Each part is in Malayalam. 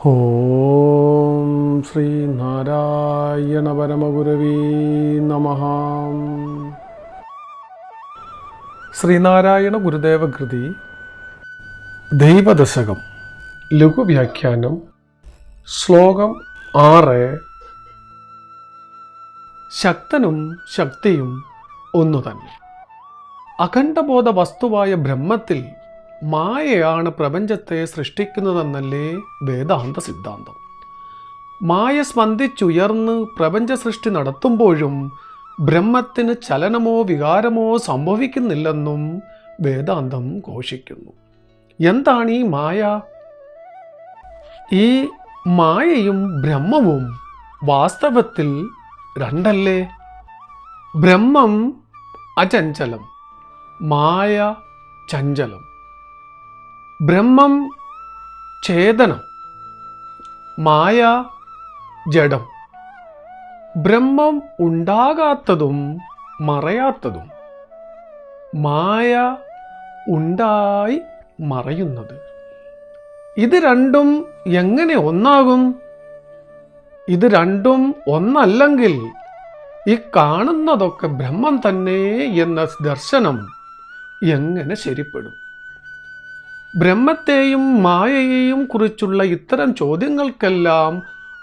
ഓം ശ്രീ നാരായണ പരമഗുരവേ നമഃ. ശ്രീനാരായണ ഗുരുദേവ കൃതി ദൈവദശകം ലഘുവ്യാഖ്യാനം ശ്ലോകം 6. ശക്തനും ശക്തിയും ഒന്നു തന്നെ. അഖണ്ഡബോധ വസ്തുവായ ബ്രഹ്മത്തിൽ മായയാണ് പ്രപഞ്ചത്തെ സൃഷ്ടിക്കുന്നതെന്നല്ലേ വേദാന്ത സിദ്ധാന്തം. മായ സ്പന്ദിച്ചുയർന്ന് പ്രപഞ്ച സൃഷ്ടി നടത്തുമ്പോഴും ബ്രഹ്മത്തിന് ചലനമോ വികാരമോ സംഭവിക്കുന്നില്ലെന്നും വേദാന്തം ഘോഷിക്കുന്നു. എന്താണ് ഈ മായ? ഈ മായയും ബ്രഹ്മവും വാസ്തവത്തിൽ രണ്ടല്ലേ? ബ്രഹ്മം അചഞ്ചലം, മായ ചഞ്ചലം. ബ്രഹ്മം ചേതനം, മായ ജഡം. ബ്രഹ്മം ഉണ്ടാകാത്തതും മറയാത്തതും, മായ ഉണ്ടായി മറയുന്നത്. ഇത് രണ്ടും എങ്ങനെ ഒന്നാകും? ഇത് രണ്ടും ഒന്നല്ലെങ്കിൽ ഈ കാണുന്നതൊക്കെ ബ്രഹ്മം തന്നെ എന്ന ദർശനം എങ്ങനെ ശരിപ്പെടും? ബ്രഹ്മത്തെയും മായയെയും കുറിച്ചുള്ള ഇത്തരം ചോദ്യങ്ങൾക്കെല്ലാം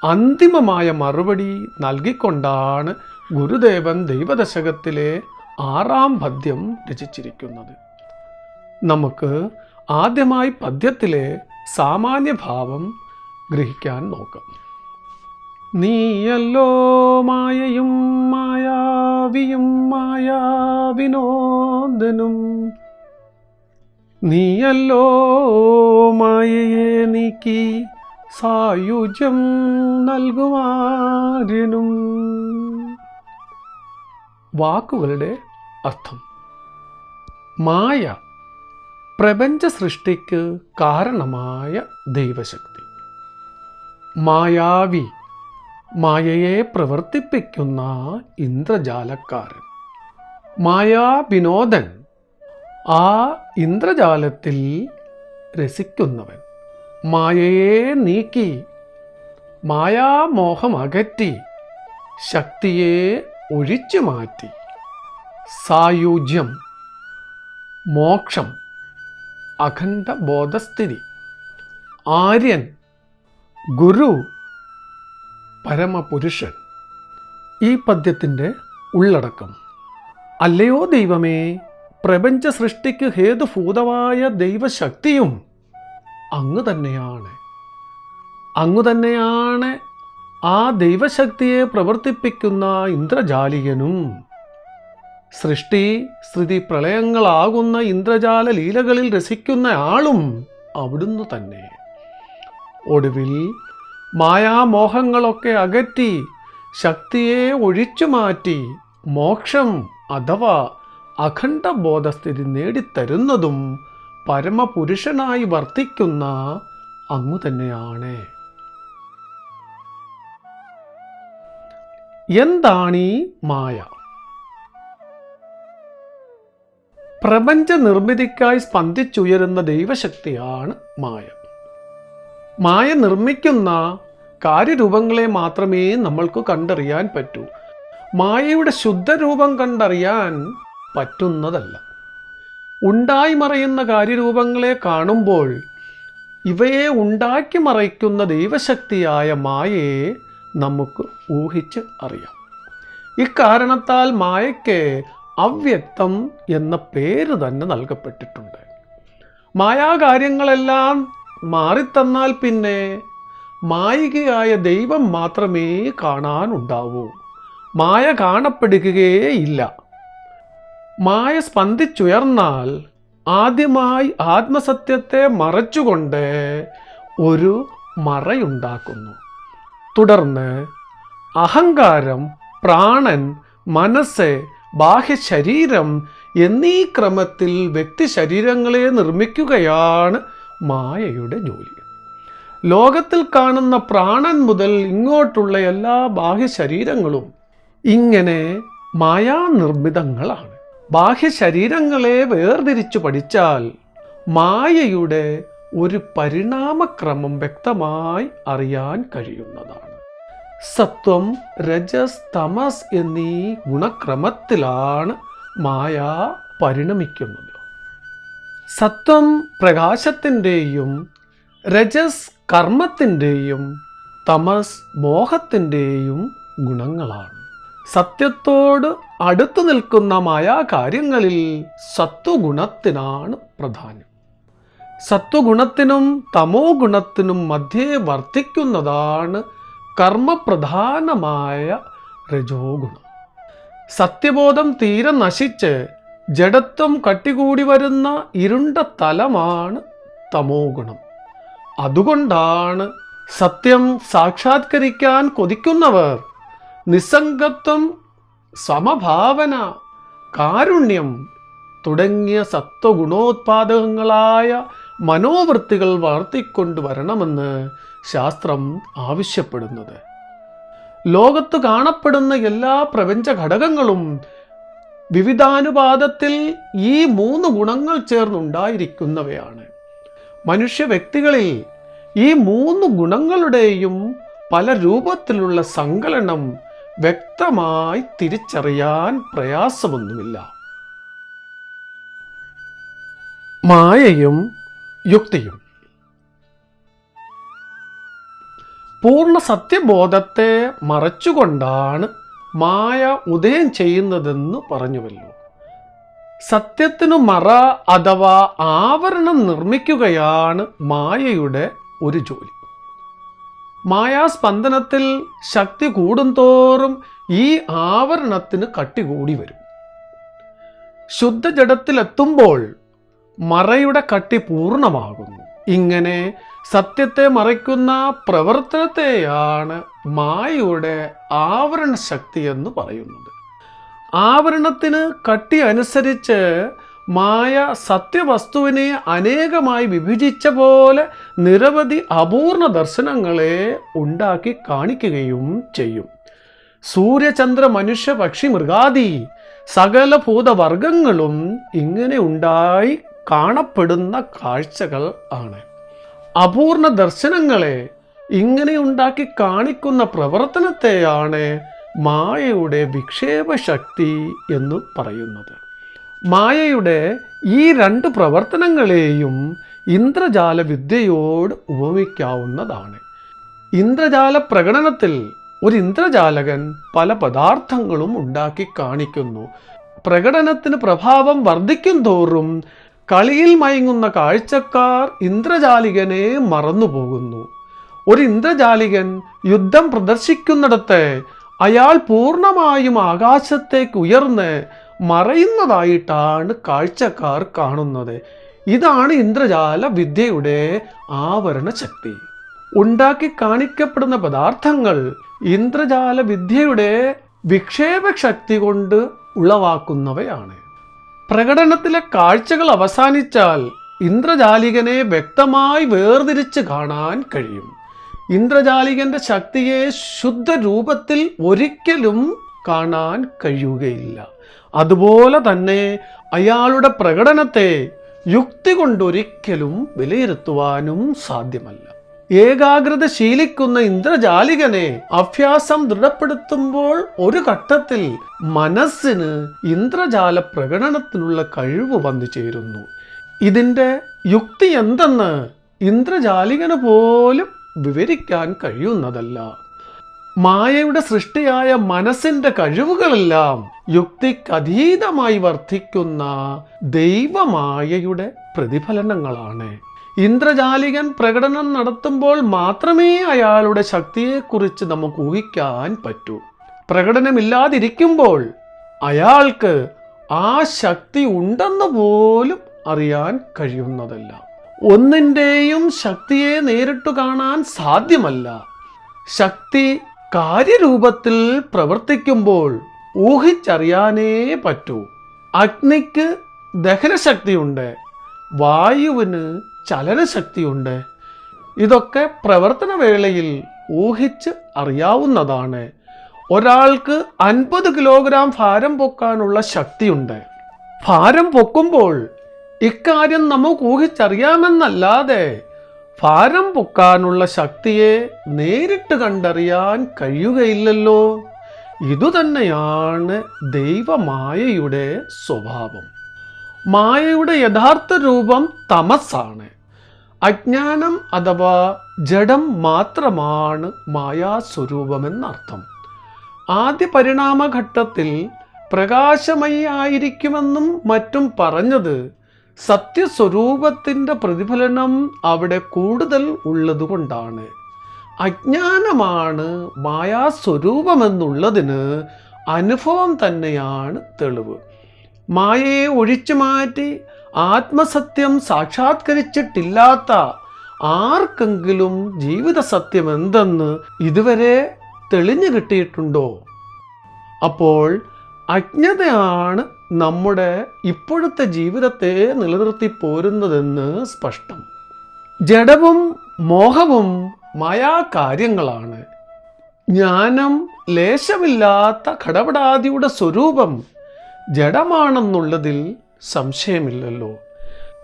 അന്തിമമായ മറുപടി നൽകിക്കൊണ്ടാണ് ഗുരുദേവൻ ദൈവദശകത്തിലെ 6-ാം പദ്യം രചിച്ചിരിക്കുന്നത്. നമുക്ക് ആദ്യമായി പദ്യത്തിലെ സാമാന്യഭാവം ഗ്രഹിക്കാൻ നോക്കാം. നീയല്ലോ മായയും മായാവിയും മായാവിനോദനും, നീയല്ലോ മായയെ നീക്കി സായുജ്യം നൽകുവാനും. വാക്കുകളുടെ അർത്ഥം: മായ പ്രപഞ്ച സൃഷ്ടിക്ക് കാരണമായ ദൈവശക്തി. മായാവി മായയെ പ്രവർത്തിപ്പിക്കുന്ന ഇന്ദ്രജാലക്കാരൻ. മായാവിനോദൻ ആ ഇന്ദ്രജാലത്തിൽ രസിക്കുന്നവൻ. മായയെ നീക്കി മായാമോഹം അകറ്റി ശക്തിയെ ഒഴിച്ചു മാറ്റി സായുജ്യം മോക്ഷം അഖണ്ഡ ബോധസ്ഥിതി. ആര്യൻ ഗുരു പരമപുരുഷൻ. ഈ പദ്യത്തിൻ്റെ ഉള്ളടക്കം: അല്ലയോ ദൈവമേ, പ്രപഞ്ച സൃഷ്ടിക്ക് ഹേതുഭൂതമായ ദൈവശക്തിയും അങ്ങ് തന്നെയാണ്. അങ്ങ് തന്നെയാണ് ആ ദൈവശക്തിയെ പ്രവർത്തിപ്പിക്കുന്ന ഇന്ദ്രജാലികനും. സൃഷ്ടി സ്ഥിതി പ്രളയങ്ങളാകുന്ന ഇന്ദ്രജാല ലീലകളിൽ രസിക്കുന്ന ആളും അവിടുന്ന് തന്നെ. ഒടുവിൽ മായാമോഹങ്ങളൊക്കെ അകറ്റി ശക്തിയെ ഒഴിച്ചു മാറ്റി മോക്ഷം അഥവാ അഖണ്ഡ ബോധസ്ഥിതി നേടിത്തരുന്നതും പരമപുരുഷനായി വർത്തിക്കുന്ന അങ്ങു തന്നെയാണ്. എന്താണീ മായ? പ്രപഞ്ച നിർമ്മിതിക്കായി സ്പന്ദിച്ചുയരുന്ന ദൈവശക്തിയാണ് മായ. മായ നിർമ്മിക്കുന്ന കാര്യരൂപങ്ങളെ മാത്രമേ നമ്മൾക്ക് കണ്ടറിയാൻ പറ്റൂ. മായയുടെ ശുദ്ധരൂപം കണ്ടറിയാൻ പറ്റുന്നതല്ല. ഉണ്ടായി മറയുന്ന കാര്യരൂപങ്ങളെ കാണുമ്പോൾ ഇവയെ ഉണ്ടാക്കി മറയ്ക്കുന്ന ദൈവശക്തിയായ മായയെ നമുക്ക് ഊഹിച്ച് അറിയാം. ഇക്കാരണത്താൽ മായയ്ക്ക് അവ്യക്തം എന്ന പേര് തന്നെ നൽകപ്പെട്ടിട്ടുണ്ട്. മായാകാര്യങ്ങളെല്ലാം മാറിത്തന്നാൽ പിന്നെ മായികയായ ദൈവം മാത്രമേ കാണാനുണ്ടാവൂ. മായ കാണപ്പെടുകയേയില്ല. മായ സ്പന്ദിച്ചുയർന്നാൽ ആദ്യമായി ആത്മസത്യത്തെ മറച്ചുകൊണ്ട് ഒരു മറയുണ്ടാക്കുന്നു. തുടർന്ന് അഹങ്കാരം, പ്രാണൻ, മനസ്സ്, ബാഹ്യശരീരം എന്നീ ക്രമത്തിൽ വ്യക്തിശരീരങ്ങളെ നിർമ്മിക്കുകയാണ് മായയുടെ ജോലി. ലോകത്തിൽ കാണുന്ന പ്രാണൻ മുതൽ ഇങ്ങോട്ടുള്ള എല്ലാ ബാഹ്യശരീരങ്ങളും ഇങ്ങനെ മായാനിർമ്മിതങ്ങളാണ്. ബാഹ്യശരീരങ്ങളെ വേർതിരിച്ചു പഠിച്ചാൽ മായയുടെ ഒരു പരിണാമക്രമം വ്യക്തമായി അറിയാൻ കഴിയുന്നതാണ്. സത്വം, രജസ്, തമസ് എന്നീ ഗുണക്രമത്തിലാണ് മായ പരിണമിക്കുന്നത്. സത്വം പ്രകാശത്തിൻ്റെയും രജസ് കർമ്മത്തിൻ്റെയും തമസ് മോഹത്തിൻ്റെയും ഗുണങ്ങളാണ്. സത്യത്തോട് അടുത്തു നിൽക്കുന്ന മായാകാര്യങ്ങളിൽ സത്വഗുണത്തിനാണ് പ്രാധാന്യം. സത്വഗുണത്തിനും തമോ ഗുണത്തിനും മധ്യേ വർത്തിക്കുന്നതാണ് കർമ്മപ്രധാനമായ രജോ ഗുണം. സത്യബോധം തീരെ നശിച്ച് ജഡത്വം കട്ടികൂടി വരുന്ന ഇരുണ്ട തലമാണ് തമോ ഗുണം. അതുകൊണ്ടാണ് സത്യം സാക്ഷാത്കരിക്കാൻ കൊതിക്കുന്നവർ നിസ്സംഗത്വം, സമഭാവന, കാരുണ്യം തുടങ്ങിയ സത്വഗുണോത്പാദകങ്ങളായ മനോവൃത്തികൾ വളർത്തിക്കൊണ്ടുവരണമെന്ന് ശാസ്ത്രം ആവശ്യപ്പെടുന്നത്. ലോകത്ത് കാണപ്പെടുന്ന എല്ലാ പ്രപഞ്ച ഘടകങ്ങളും വിവിധാനുപാതത്തിൽ ഈ 3 ഗുണങ്ങൾ ചേർന്നുണ്ടായിരിക്കുന്നവയാണ്. മനുഷ്യ വ്യക്തികളിൽ ഈ 3 ഗുണങ്ങളുടെയും പല രൂപത്തിലുള്ള സങ്കലനം വ്യക്തമായി തിരിച്ചറിയാൻ പ്രയാസമൊന്നുമില്ല. മായയും യുക്തിയും. പൂർണ്ണ സത്യബോധത്തെ മറച്ചുകൊണ്ടാണ് മായ ഉദയം ചെയ്യുന്നതെന്ന് പറഞ്ഞുവല്ലോ. സത്യത്തിനു മറ അഥവാ ആവരണം നിർമ്മിക്കുകയാണ് മായയുടെ ഒരു ജോലി. മായാസ്പന്ദനത്തിൽ ശക്തി കൂടുന്തോറും ഈ ആവരണത്തിന് കട്ടി കൂടി വരും. ശുദ്ധജഡത്തിലെത്തുമ്പോൾ മറയുടെ കട്ടി പൂർണ്ണമാകുന്നു. ഇങ്ങനെ സത്യത്തെ മറയ്ക്കുന്ന പ്രവർത്തനത്തെയാണ് മായയുടെ ആവരണ ശക്തി എന്ന് പറയുന്നത്. ആവരണത്തിന് കട്ടി അനുസരിച്ച് മായ സത്യവസ്തുവിനെ അനേകമായി വിഭജിച്ച പോലെ നിരവധി അപൂർണ ദർശനങ്ങളെ ഉണ്ടാക്കി കാണിക്കുകയും ചെയ്യും. സൂര്യചന്ദ്ര മനുഷ്യ പക്ഷി മൃഗാദി സകല ഭൂതവർഗങ്ങളും ഇങ്ങനെ ഉണ്ടായി കാണപ്പെടുന്ന കാഴ്ചകൾ ആണ്. അപൂർണ ദർശനങ്ങളെ ഇങ്ങനെ ഉണ്ടാക്കി കാണിക്കുന്ന പ്രവർത്തനത്തെയാണ് മായയുടെ വിക്ഷേപ ശക്തി എന്ന് പറയുന്നത്. മായയുടെ ഈ 2 പ്രവർത്തനങ്ങളെയും ഇന്ദ്രജാല വിദ്യയോട് ഉപമിക്കാവുന്നതാണ്. ഇന്ദ്രജാല പ്രകടനത്തിൽ ഒരു ഇന്ദ്രജാലകൻ പല പദാർത്ഥങ്ങളും ഉണ്ടാക്കി കാണിക്കുന്നു. പ്രകടനത്തിന് പ്രഭാവം വർദ്ധിക്കും തോറും കളിയിൽ മയങ്ങുന്ന കാഴ്ചക്കാർ ഇന്ദ്രജാലികനെ മറന്നുപോകുന്നു. ഒരു ഇന്ദ്രജാലികൻ യുദ്ധം പ്രദർശിക്കുന്നിടത്ത് അയാൾ പൂർണ്ണമായും ആകാശത്തേക്ക് ഉയർന്ന് മറയുന്നതായിട്ടാണ് കാഴ്ചക്കാർ കാണുന്നത്. ഇതാണ് ഇന്ദ്രജാല വിദ്യയുടെ ആവരണ ശക്തി. ഉണ്ടാക്കി കാണിക്കപ്പെടുന്ന പദാർത്ഥങ്ങൾ ഇന്ദ്രജാല വിദ്യയുടെ വിക്ഷേപ ശക്തി കൊണ്ട് ഉളവാക്കുന്നവയാണ്. പ്രകടനത്തിലെ കാഴ്ചകൾ അവസാനിച്ചാൽ ഇന്ദ്രജാലികനെ വ്യക്തമായി വേർതിരിച്ച് കാണാൻ കഴിയും. ഇന്ദ്രജാലികന്റെ ശക്തിയെ ശുദ്ധ രൂപത്തിൽ ഒരിക്കലും കാണാൻ കഴിയുകയില്ല. അതുപോലെ തന്നെ അയാളുടെ പ്രകടനത്തെ യുക്തി കൊണ്ടൊരിക്കലും വിലയിരുത്തുവാനും സാധ്യമല്ല. ഏകാഗ്രത ശീലിക്കുന്ന ഇന്ദ്രജാലികനെ അഭ്യാസം ദൃഢപ്പെടുത്തുമ്പോൾ ഒരു ഘട്ടത്തിൽ മനസ്സിന് ഇന്ദ്രജാല പ്രകടനത്തിനുള്ള കഴിവ് വന്നു ചേരുന്നു. ഇതിൻ്റെ യുക്തി എന്തെന്ന് ഇന്ദ്രജാലികന് പോലും വിവരിക്കാൻ കഴിയുന്നതല്ല. മായയുടെ സൃഷ്ടിയായ മനസ്സിന്റെ കഴിവുകളെല്ലാം യുക്തിക്കതീതമായി വർദ്ധിക്കുന്ന ദൈവമായയുടെ പ്രതിഫലനങ്ങളാണ്. ഇന്ദ്രജാലികൻ പ്രകടനം നടത്തുമ്പോൾ മാത്രമേ അയാളുടെ ശക്തിയെക്കുറിച്ച് നമുക്ക് ഊഹിക്കാൻ പറ്റൂ. പ്രകടനമില്ലാതിരിക്കുമ്പോൾ അയാൾക്ക് ആ ശക്തി ഉണ്ടെന്ന് പോലും അറിയാൻ കഴിയുന്നതല്ല. ഒന്നിൻ്റെയും ശക്തിയെ നേരിട്ട് കാണാൻ സാധ്യമല്ല. ശക്തി കാര്യരൂപത്തിൽ പ്രവർത്തിക്കുമ്പോൾ ഊഹിച്ചറിയാനേ പറ്റൂ. അഗ്നിക്ക് ദഹനശക്തിയുണ്ട്, വായുവിന് ചലനശക്തിയുണ്ട്. ഇതൊക്കെ പ്രവർത്തന വേളയിൽ ഊഹിച്ച് അറിയാവുന്നതാണ്. ഒരാൾക്ക് 50 കിലോഗ്രാം ഭാരം പൊക്കാനുള്ള ശക്തിയുണ്ട്. ഭാരം പൊക്കുമ്പോൾ ഇക്കാര്യം നമുക്ക് ഊഹിച്ചറിയാമെന്നല്ലാതെ ഭാരം പൊക്കാനുള്ള ശക്തിയെ നേരിട്ട് കണ്ടറിയാൻ കഴിയുകയില്ലല്ലോ. ഇതുതന്നെയാണ് ദൈവമായയുടെ സ്വഭാവം. മായയുടെ യഥാർത്ഥ രൂപം തമസ്സാണ്. അജ്ഞാനം അഥവാ ജഡം മാത്രമാണ് മായാസ്വരൂപമെന്നർത്ഥം. ആദ്യ പരിണാമഘട്ടത്തിൽ പ്രകാശമയായിരിക്കുമെന്നും മറ്റും പറഞ്ഞത് സത്യസ്വരൂപത്തിൻ്റെ പ്രതിഫലനം അവിടെ കൂടുതൽ ഉള്ളതുകൊണ്ടാണ്. അജ്ഞാനമാണ് മായാസ്വരൂപമെന്നുള്ളതിന് അനുഭവം തന്നെയാണ് തെളിവ്. മായയെ ഒഴിച്ചു മാറ്റി ആത്മസത്യം സാക്ഷാത്കരിച്ചിട്ടില്ലാത്ത ആർക്കെങ്കിലും ജീവിത സത്യം എന്തെന്ന് ഇതുവരെ തെളിഞ്ഞു കിട്ടിയിട്ടുണ്ടോ? അപ്പോൾ അജ്ഞതയാണ് നമ്മുടെ ഇപ്പോഴത്തെ ജീവിതത്തെ നിലനിർത്തി പോരുന്നതെന്ന് സ്പഷ്ടം. ജഡവും മോഹവും മായാകാര്യങ്ങളാണ്. ജ്ഞാനം ലേശമില്ലാത്ത ഘടപടാദിയുടെ സ്വരൂപം ജഡമാണെന്നുള്ളതിൽ സംശയമില്ലല്ലോ.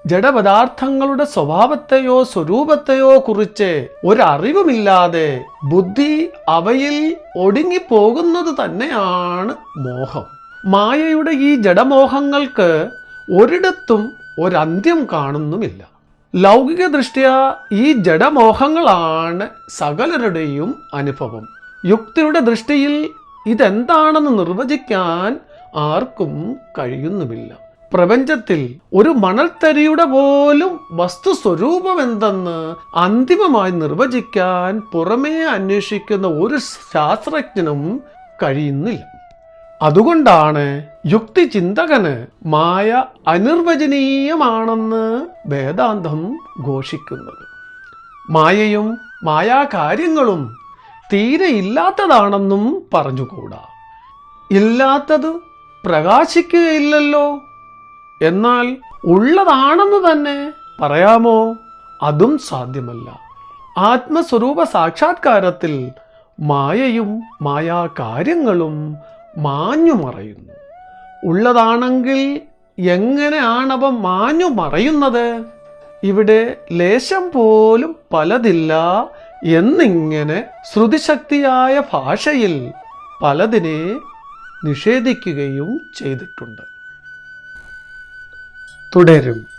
ജഡപദാർത്ഥങ്ങളുടെ സ്വഭാവത്തെയോ സ്വരൂപത്തെയോ കുറിച്ച് ഒരറിവുമില്ലാതെ ബുദ്ധി അവയിൽ ഒടുങ്ങിപ്പോകുന്നത് തന്നെയാണ് മോഹം. മായയുടെ ഈ ജഡമോഹങ്ങൾക്ക് ഒരിടത്തും ഒരന്ത്യം കാണുന്നുമില്ല. ലൗകിക ദൃഷ്ട്യാ ഈ ജഡമോഹങ്ങളാണ് സകലരുടെയും അനുഭവം. യുക്തിയുടെ ദൃഷ്ടിയിൽ ഇതെന്താണെന്ന് നിർവചിക്കാൻ ആർക്കും കഴിയുന്നുമില്ല. പ്രപഞ്ചത്തിൽ ഒരു മണൽത്തരിയുടെ പോലും വസ്തുസ്വരൂപം എന്തെന്ന് അന്തിമമായി നിർവചിക്കാൻ പുറമേ അന്വേഷിക്കുന്ന ഒരു ശാസ്ത്രജ്ഞനും കഴിയുന്നില്ല. അതുകൊണ്ടാണ് യുക്തി ചിന്തകന് മായ അനിർവചനീയമാണെന്ന് വേദാന്തം ഘോഷിക്കുന്നത്. മായയും മായാകാര്യങ്ങളും തീരെ ഇല്ലാത്തതാണെന്നും പറഞ്ഞുകൂടാ. ഇല്ലാത്തത് പ്രകാശിക്കുകയില്ലല്ലോ. എന്നാൽ ഉള്ളതാണെന്ന് തന്നെ പറയാമോ? അതും സാധ്യമല്ല. ആത്മസ്വരൂപ സാക്ഷാത്കാരത്തിൽ മായയും മായാകാര്യങ്ങളും മാഞ്ഞു മറയുന്നു. ഉള്ളതാണെങ്കിൽ എങ്ങനെയാണവ മാഞ്ഞു മറയുന്നത്? ഇവിടെ ലേശം പോലും പലതില്ല എന്നിങ്ങനെ ശ്രുതിശക്തിയായ ഭാഷയിൽ പലതിനെ നിഷേധിക്കുകയും ചെയ്തിട്ടുണ്ട്. തുടരും.